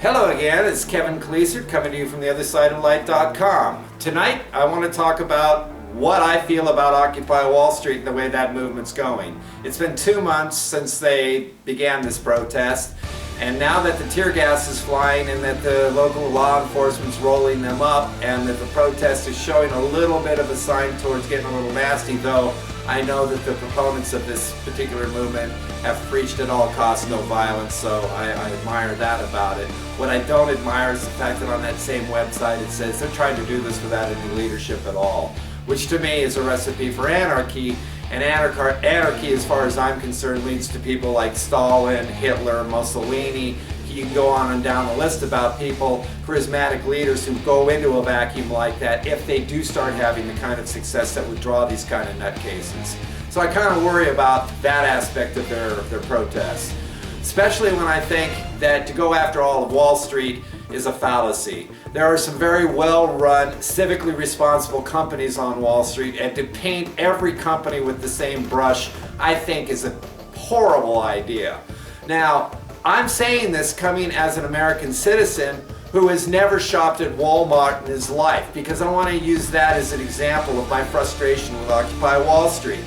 Hello again, it's Kevin Cleaser coming to you from theothersideoflight.com. Tonight I want to talk about what I feel about Occupy Wall Street and the way that movement's going. It's been 2 months since they began this protest, and now that the tear gas is flying and that the local law enforcement's rolling them up and that the protest is showing a little bit of a sign towards getting a little nasty, though I know that the proponents of this particular movement have preached at all costs no violence, so I admire that about it. What I don't admire is the fact that on that same website it says they're trying to do this without any leadership at all, which to me is a recipe for anarchy. And anarchy, as far as I'm concerned, leads to people like Stalin, Hitler, Mussolini. You can go on and down the list about people, charismatic leaders who go into a vacuum like that if they do start having the kind of success that would draw these kind of nutcases. So I kind of worry about that aspect of their protests, especially when I think that to go after all of Wall Street is a fallacy. There are some very well-run, civically responsible companies on Wall Street, and to paint every company with the same brush, I think is a horrible idea. Now, I'm saying this coming as an American citizen who has never shopped at Walmart in his life, because I want to use that as an example of my frustration with Occupy Wall Street.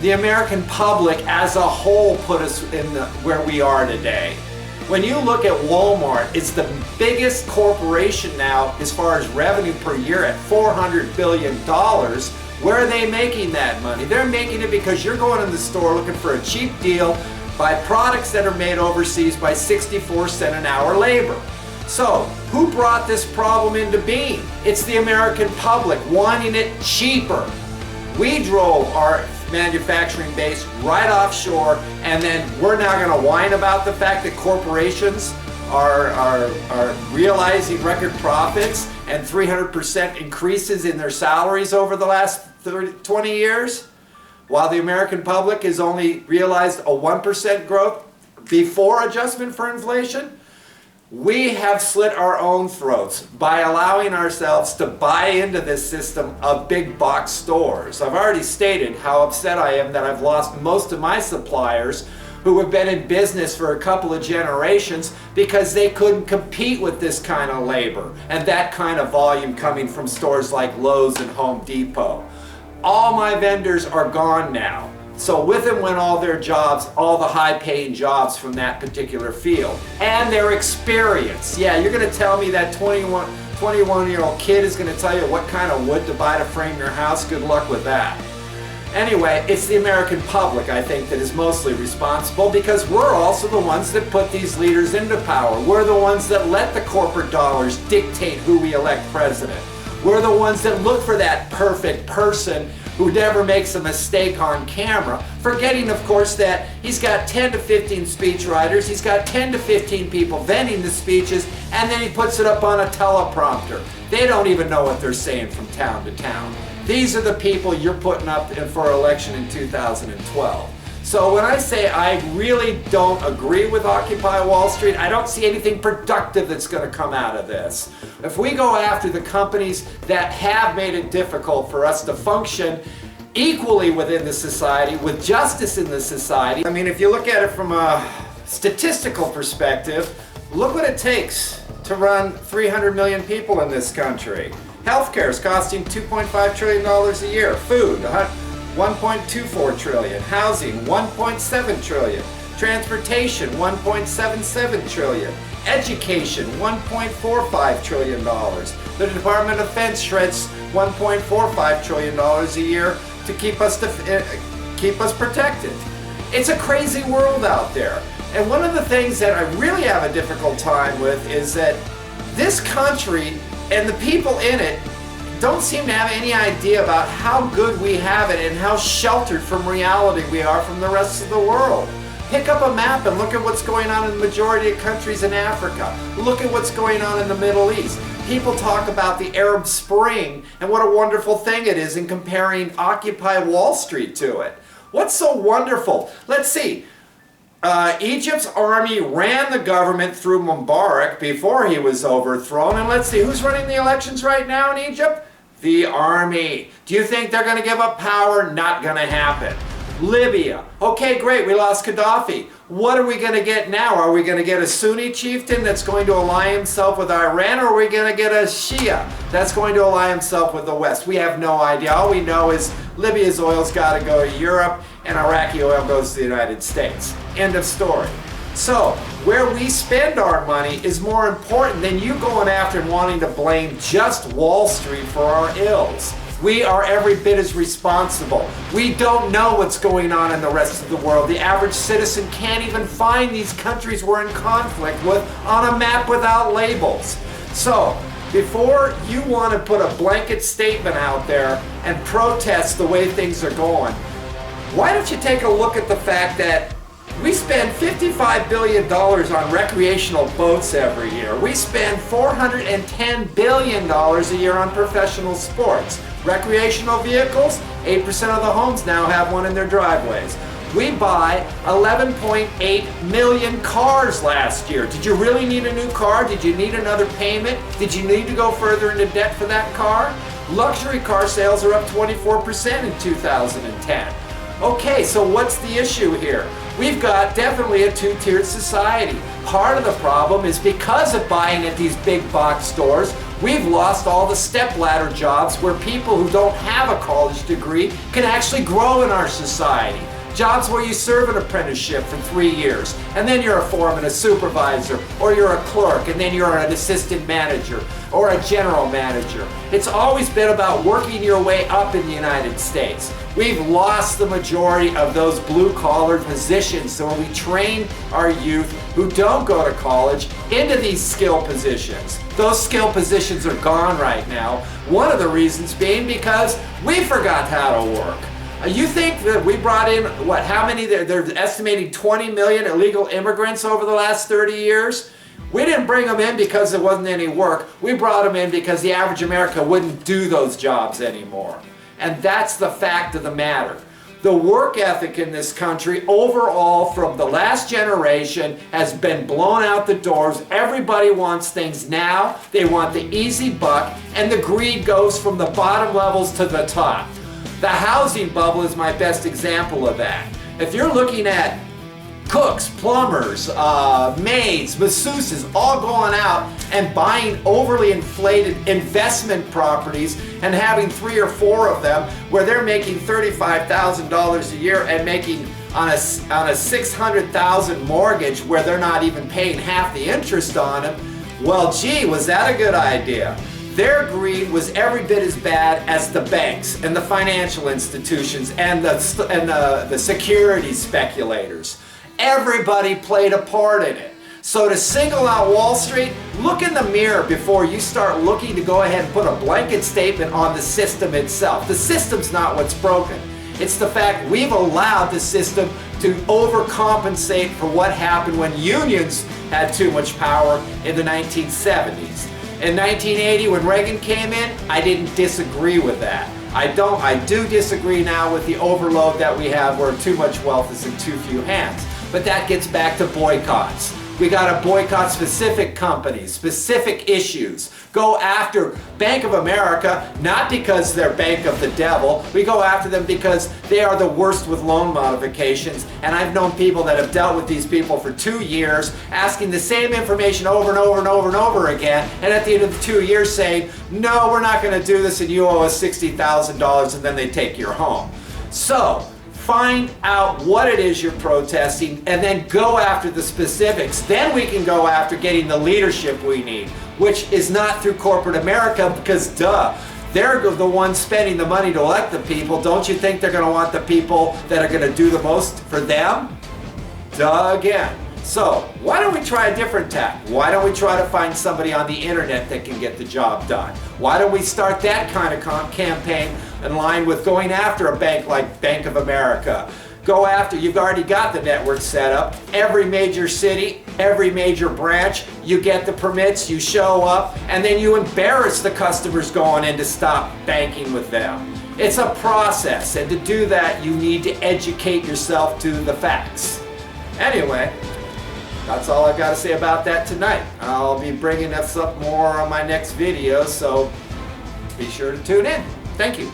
The American public as a whole put us in where we are today. When you look at Walmart, it's the biggest corporation now as far as revenue per year at $400 billion. Where are they making that money? They're making it because you're going in the store looking for a cheap deal, buy products that are made overseas by 64-cent an hour labor. So, who brought this problem into being? It's the American public wanting it cheaper. We drove our manufacturing base right offshore, and then we're now going to whine about the fact that corporations are realizing record profits and 300% increases in their salaries over the last 20 years? While the American public has only realized a 1% growth before adjustment for inflation. We have slit our own throats by allowing ourselves to buy into this system of big box stores. I've already stated how upset I am that I've lost most of my suppliers who have been in business for a couple of generations because they couldn't compete with this kind of labor and that kind of volume coming from stores like Lowe's and Home Depot. All my vendors are gone now. So with them went all their jobs, all the high-paying jobs from that particular field. And their experience. Yeah, you're going to tell me that 21-year-old kid is going to tell you what kind of wood to buy to frame your house? Good luck with that. Anyway, it's the American public, I think, that is mostly responsible, because we're also the ones that put these leaders into power. We're the ones that let the corporate dollars dictate who we elect president. We're the ones that look for that perfect person who never makes a mistake on camera, forgetting, of course, that he's got 10 to 15 speechwriters, he's got 10 to 15 people venting the speeches, and then he puts it up on a teleprompter. They don't even know what they're saying from town to town. These are the people you're putting up for election in 2012. So when I say I really don't agree with Occupy Wall Street, I don't see anything productive that's going to come out of this. If we go after the companies that have made it difficult for us to function equally within the society, with justice in the society, I mean, if you look at it from a statistical perspective, look what it takes to run 300 million people in this country. Healthcare is costing $2.5 trillion a year. Food, 1.24 trillion. Housing, 1.7 trillion. Transportation, 1.77 trillion. Education, $1.45 trillion. The Department of Defense shreds $1.45 trillion a year to keep us protected. It's a crazy world out there. And one of the things that I really have a difficult time with is that this country and the people in it don't seem to have any idea about how good we have it and how sheltered from reality we are from the rest of the world. Pick up a map and look at what's going on in the majority of countries in Africa. Look at what's going on in the Middle East. People talk about the Arab Spring and what a wonderful thing it is in comparing Occupy Wall Street to it. What's so wonderful? Let's see. Egypt's army ran the government through Mubarak before he was overthrown. And let's see, who's running the elections right now in Egypt? The army. Do you think they're going to give up power? Not going to happen. Libya. Okay, great, we lost Gaddafi. What are we going to get now? Are we going to get a Sunni chieftain that's going to ally himself with Iran, or are we going to get a Shia that's going to ally himself with the West? We have no idea. All we know is Libya's oil's got to go to Europe and Iraqi oil goes to the United States. End of story. So, where we spend our money is more important than you going after and wanting to blame just Wall Street for our ills. We are every bit as responsible. We don't know what's going on in the rest of the world. The average citizen can't even find these countries we're in conflict with on a map without labels. So, before you want to put a blanket statement out there and protest the way things are going, why don't you take a look at the fact that we spend $55 billion on recreational boats every year. We spend $410 billion a year on professional sports. Recreational vehicles, 8% of the homes now have one in their driveways. We buy 11.8 million cars last year. Did you really need a new car? Did you need another payment? Did you need to go further into debt for that car? Luxury car sales are up 24% in 2010. Okay, so what's the issue here? We've got definitely a two-tiered society. Part of the problem is because of buying at these big box stores, we've lost all the stepladder jobs where people who don't have a college degree can actually grow in our society. Jobs where you serve an apprenticeship for 3 years, and then you're a foreman, a supervisor, or you're a clerk, and then you're an assistant manager, or a general manager. It's always been about working your way up in the United States. We've lost the majority of those blue-collar positions, so we train our youth who don't go to college into these skill positions. Those skill positions are gone right now. One of the reasons being because we forgot how to work. You think that we brought in, what, how many? They're estimating 20 million illegal immigrants over the last 30 years. We didn't bring them in because there wasn't any work. We brought them in because the average American wouldn't do those jobs anymore. And that's the fact of the matter. The work ethic in this country overall from the last generation has been blown out the doors. Everybody wants things now. They want the easy buck, and the greed goes from the bottom levels to the top. The housing bubble is my best example of that. If you're looking at cooks, plumbers, maids, masseuses, all going out and buying overly inflated investment properties and having 3 or 4 of them where they're making $35,000 a year and making on a $600,000 mortgage where they're not even paying half the interest on it, well, gee, was that a good idea? Their greed was every bit as bad as the banks and the financial institutions and the security speculators. Everybody played a part in it. So to single out Wall Street, look in the mirror before you start looking to go ahead and put a blanket statement on the system itself. The system's not what's broken. It's the fact we've allowed the system to overcompensate for what happened when unions had too much power in the 1970s. In 1980, when Reagan came in, I didn't disagree with that. I do disagree now with the overload that we have where too much wealth is in too few hands. But that gets back to boycotts. We got to boycott specific companies, specific issues. Go after Bank of America, not because they're Bank of the Devil. We go after them because they are the worst with loan modifications. And I've known people that have dealt with these people for 2 years, asking the same information over and over and over and over again. And at the end of the 2 years saying, no, we're not going to do this and you owe us $60,000, and then they take your home. So, find out what it is you're protesting and then go after the specifics. Then we can go after getting the leadership we need, which is not through corporate America because duh, they're the ones spending the money to elect the people. Don't you think they're going to want the people that are going to do the most for them? Duh again. So why don't we try a different tack? Why don't we try to find somebody on the internet that can get the job done? Why don't we start that kind of campaign in line with going after a bank like Bank of America? Go after, you've already got the network set up. Every major city, every major branch, you get the permits, you show up, and then you embarrass the customers going in to stop banking with them. It's a process, and to do that, you need to educate yourself to the facts. Anyway, that's all I've got to say about that tonight. I'll be bringing us up more on my next video, so be sure to tune in. Thank you.